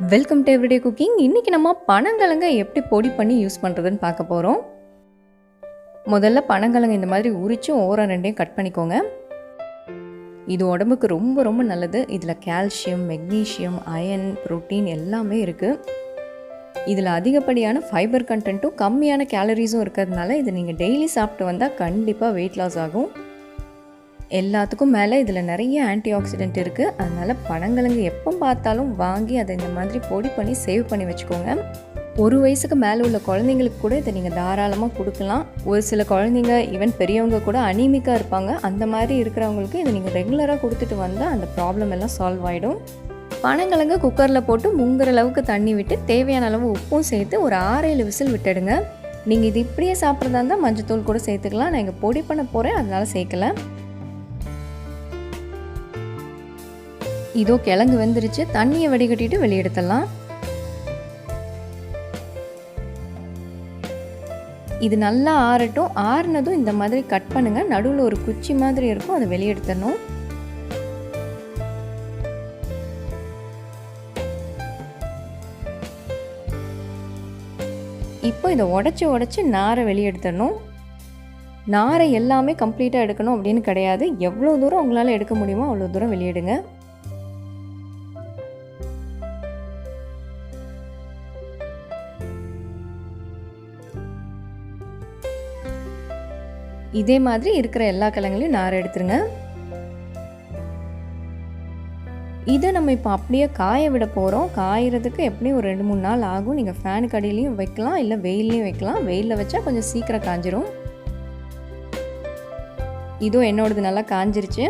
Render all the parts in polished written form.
Welcome to everyday cooking. இன்றைக்கி நம்ம பனங்கிழங்க எப்படி பொடி பண்ணி யூஸ் பண்ணுறதுன்னு பார்க்க போகிறோம். முதல்ல பனங்கிழங்கு இந்த மாதிரி உரித்து ஓரம் ரெண்டையும் கட் பண்ணிக்கோங்க. இது உடம்புக்கு ரொம்ப ரொம்ப நல்லது. இதில் கால்சியம், மெக்னீஷியம், அயன், புரோட்டீன் எல்லாமே இருக்குது. இதில் அதிகப்படியான ஃபைபர் கண்டென்ட்டும் கம்மியான கேலரிஸும் இருக்கிறதுனால இதை நீங்கள் டெய்லி சாப்பிட்டு வந்தால் கண்டிப்பாக வெயிட் லாஸ் ஆகும். எல்லாத்துக்கும் மேலே இதில் நிறைய ஆன்டி ஆக்சிடென்ட் இருக்குது. அதனால் பனங்கிழங்கு எப்போ பார்த்தாலும் வாங்கி அதை இந்த மாதிரி பொடி பண்ணி சேவ் பண்ணி வச்சுக்கோங்க. 1 வயசுக்கு மேலே உள்ள குழந்தைங்களுக்கு கூட இதை நீங்கள் தாராளமாக கொடுக்கலாம். ஒரு சில குழந்தைங்க ஈவன் பெரியவங்க கூட அனீமிக்காக இருப்பாங்க. அந்த மாதிரி இருக்கிறவங்களுக்கு இதை நீங்கள் ரெகுலராக கொடுத்துட்டு வந்தால் அந்த ப்ராப்ளம் எல்லாம் சால்வ் ஆகிடும். பனங்கிழங்கு குக்கரில் போட்டு முங்குற அளவுக்கு தண்ணி விட்டு தேவையான அளவு உப்பும் சேர்த்து ஒரு 6-7 விசில் விட்டுடுங்க. நீங்கள் இது இப்படியே சாப்பிட்றதா இருந்தால் மஞ்சத்தூள் கூட சேர்த்துக்கலாம். நான் இங்கே பொடி பண்ண போகிறேன், அதனால் சேர்க்கலை. இதோ கிழங்கு வெந்துருச்சு. தண்ணியை வடிகட்டிட்டு வெளியெடுத்துடலாம். இது நல்லா ஆறட்டும். ஆறுனதும் இந்த மாதிரி கட் பண்ணுங்க. நடுவில் ஒரு குச்சி மாதிரி இருக்கும், அதை வெளியெடுத்துடணும். இப்போ இதை உடச்சி நாரை வெளியெடுத்துடணும். நாரை எல்லாமே கம்ப்ளீட்டாக எடுக்கணும் அப்படின்னு கிடையாது. எவ்வளோ தூரம் உங்களால் எடுக்க முடியுமோ அவ்வளோ தூரம் வெளியெடுங்க. இதே மாதிரி இருக்கிற எல்லா கிழங்குலையும் நார் எடுத்துருங்க. இதை நம்ம இப்போ அப்படியே காய விட போகிறோம். காயறதுக்கு எப்படியும் ஒரு 2-3 நாள் ஆகும். நீங்கள் ஃபேனுக்கு அடியிலையும் வைக்கலாம், இல்லை வெயிலையும் வைக்கலாம். வெயிலில் வச்சா கொஞ்சம் சீக்கிரம் காஞ்சிரும். இதோ என்னோடது நல்லா காஞ்சிருச்சு.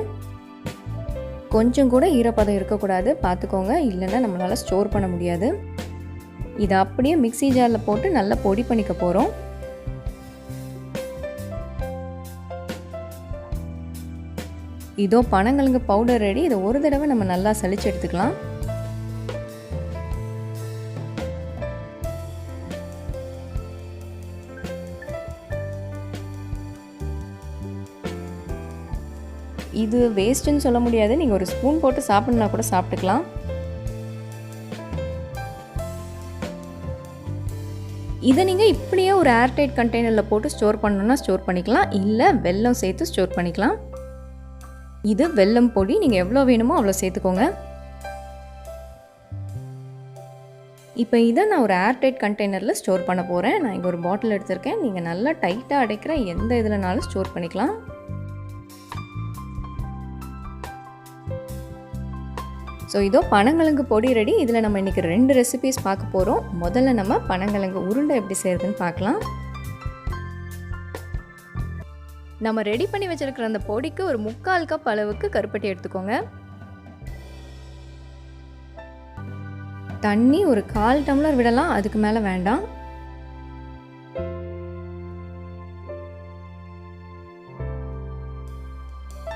கொஞ்சம் கூட ஈரப்பதம் இருக்கக்கூடாது, பார்த்துக்கோங்க. இல்லைன்னா நம்மளால் ஸ்டோர் பண்ண முடியாது. இதை அப்படியே மிக்ஸி ஜாரில் போட்டு நல்லா பொடி பண்ணிக்க போகிறோம். இதோ பனங்கிழங்கு பவுடர் ரெடி. இதை ஒரு தடவை நம்ம நல்லா சலிச்சு எடுத்துக்கலாம். இது வேஸ்ட்டுன்னு சொல்ல முடியாது. நீங்கள் ஒரு ஸ்பூன் போட்டு சாப்பிட்ணுன்னா கூட சாப்பிட்டுக்கலாம். இதை நீங்கள் இப்படியே ஒரு ஏர்டைட் கண்டெய்னரில் போட்டு ஸ்டோர் பண்ணணுன்னா ஸ்டோர் பண்ணிக்கலாம், இல்லை வெல்லம் சேர்த்து ஸ்டோர் பண்ணிக்கலாம். இது வெல்லம் பொடி. நீங்கள் எவ்வளோ வேணுமோ அவ்வளோ சேர்த்துக்கோங்க. இப்போ இதை நான் ஒரு ஏர்டைட் கண்டெய்னரில் ஸ்டோர் பண்ண போகிறேன். நான் இங்கே ஒரு பாட்டில் எடுத்திருக்கேன். நீங்கள் நல்லா டைட்டாக அடைக்கிற எந்த இதுலனாலும் ஸ்டோர் பண்ணிக்கலாம். ஸோ இதோ பனங்கிழங்கு பொடி ரெடி. இதில் நம்ம இன்றைக்கி 2 ரெசிபீஸ் பார்க்க போகிறோம். முதல்ல நம்ம பனங்கிழங்கு உருண்டை எப்படி செய்கிறதுன்னு பார்க்கலாம். நம்ம ரெடி பண்ணி வச்சிருக்கிற அந்த பொடிக்கு ஒரு 3/4 கப் அளவுக்கு கருப்பட்டி எடுத்துக்கோங்க. தண்ணி ஒரு 1/4 டம்ளர் விடலாம், அதுக்கு மேலே வேண்டாம்.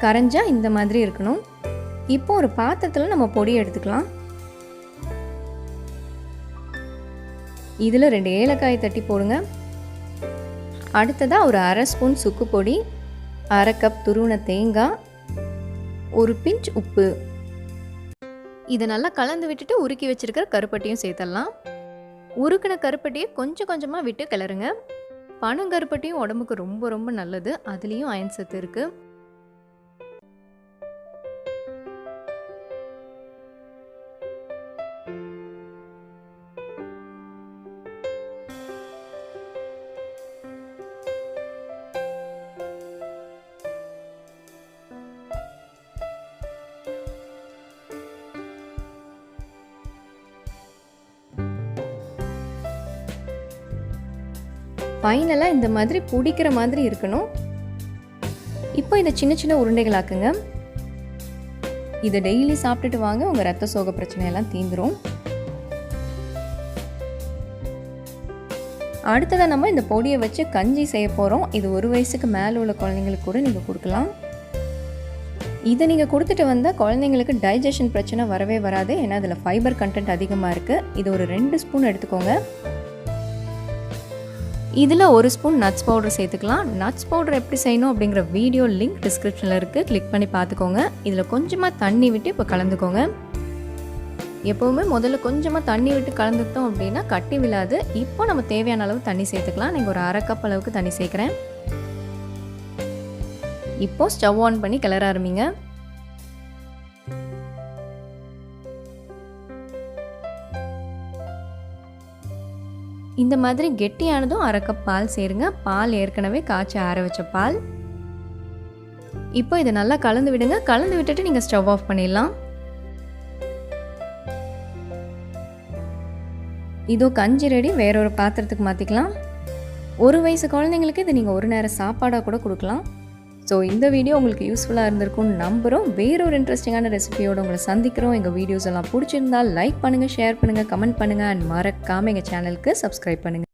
கரைஞ்சா இந்த மாதிரி இருக்கணும். இப்போ ஒரு பாத்திரத்தில் நம்ம பொடி எடுத்துக்கலாம். இதில் 2 ஏலக்காய் தட்டி போடுங்க. அடுத்ததாக ஒரு 1/2 ஸ்பூன் சுக்கு பொடி, 1/2 கப் துருவின தேங்காய், ஒரு பிஞ்ச் உப்பு. இதை நல்லா கலந்து விட்டுட்டு உருக்கி வச்சிருக்கிற கருப்பட்டியும் சேர்த்துடலாம். உருக்கின கருப்பட்டியை கொஞ்சம் கொஞ்சமாக விட்டு கிளறுங்க. பனங்கருப்பட்டியும் உடம்புக்கு ரொம்ப ரொம்ப நல்லது. அதுலேயும் அயன் சத்து இருக்குது. ஃபைனலாக இந்த மாதிரி பிடிக்கிற மாதிரி இருக்கணும். இப்போ இதை சின்ன சின்ன உருண்டைகளாக்குங்க. இதை டெய்லி சாப்பிட்டுட்டு வாங்க, உங்கள் ரத்த சோகை பிரச்சனையெல்லாம் தீந்துரும். அடுத்ததாக நம்ம இந்த பொடியை வச்சு கஞ்சி செய்ய போகிறோம். இது 1 வயசுக்கு மேலே உள்ள குழந்தைங்களுக்கு கூட நீங்கள் கொடுக்கலாம். இதை நீங்கள் கொடுத்துட்டு வந்தால் குழந்தைங்களுக்கு டைஜஷன் பிரச்சனை வரவே வராது. ஏன்னா அதில் ஃபைபர் கண்டென்ட் அதிகமாக இருக்குது. இது ஒரு 2 ஸ்பூன் எடுத்துக்கோங்க. இதில் 1 ஸ்பூன் நட்ஸ் பவுடர் சேர்த்துக்கலாம். நட்ஸ் பவுடர் எப்படி செய்யணும் அப்படிங்கிற வீடியோ லிங்க் டிஸ்கிரிப்ஷனில் இருக்குது, கிளிக் பண்ணி பார்த்துக்கோங்க. இதில் கொஞ்சமாக தண்ணி விட்டு இப்போ கலந்துக்கோங்க. எப்போவுமே முதல்ல கொஞ்சமாக தண்ணி விட்டு கலந்துட்டோம் அப்படின்னா கட்டி விழாது. இப்போ நம்ம தேவையான அளவு தண்ணி சேர்த்துக்கலாம். நீங்கள் ஒரு 1/2 கப் அளவுக்கு தண்ணி சேர்க்குறேன். இப்போ ஸ்டவ் ஆன் பண்ணி கிளற ஆரம்பிங்க. இந்த மாதிரி கெட்டியானதும் 1/2 கப் பால் சேருங்க. பால் ஏற்கனவே காய்ச்சி ஆற வச்ச பால். இப்போ இதை நல்லா கலந்து விடுங்க. கலந்து விட்டுட்டு நீங்கள் ஸ்டவ் ஆஃப் பண்ணிடலாம். இதோ கஞ்சி ரெடி. வேற ஒரு பாத்திரத்துக்கு மாற்றிக்கலாம். 1 வயசு குழந்தைங்களுக்கு இதை நீங்கள் ஒரு நேரம் சாப்பாடாக கூட கொடுக்கலாம். ஸோ இந்த வீடியோ உங்களுக்கு யூஸ்ஃபுல்லாக இருந்திருக்கும்னு நம்புகிறோம். வேறொரு இன்ட்ரெஸ்டிங்கான ரெசிபியோடு உங்களை சந்திக்கிறோம். எங்கள் வீடியோஸ் எல்லாம் பிடிச்சிருந்தால் லைக் பண்ணுங்கள், ஷேர் பண்ணுங்கள், கமெண்ட் பண்ணுங்கள் அண்ட் மறக்காமல் எங்கள் சேனலுக்கு சப்ஸ்கிரைப் பண்ணுங்கள்.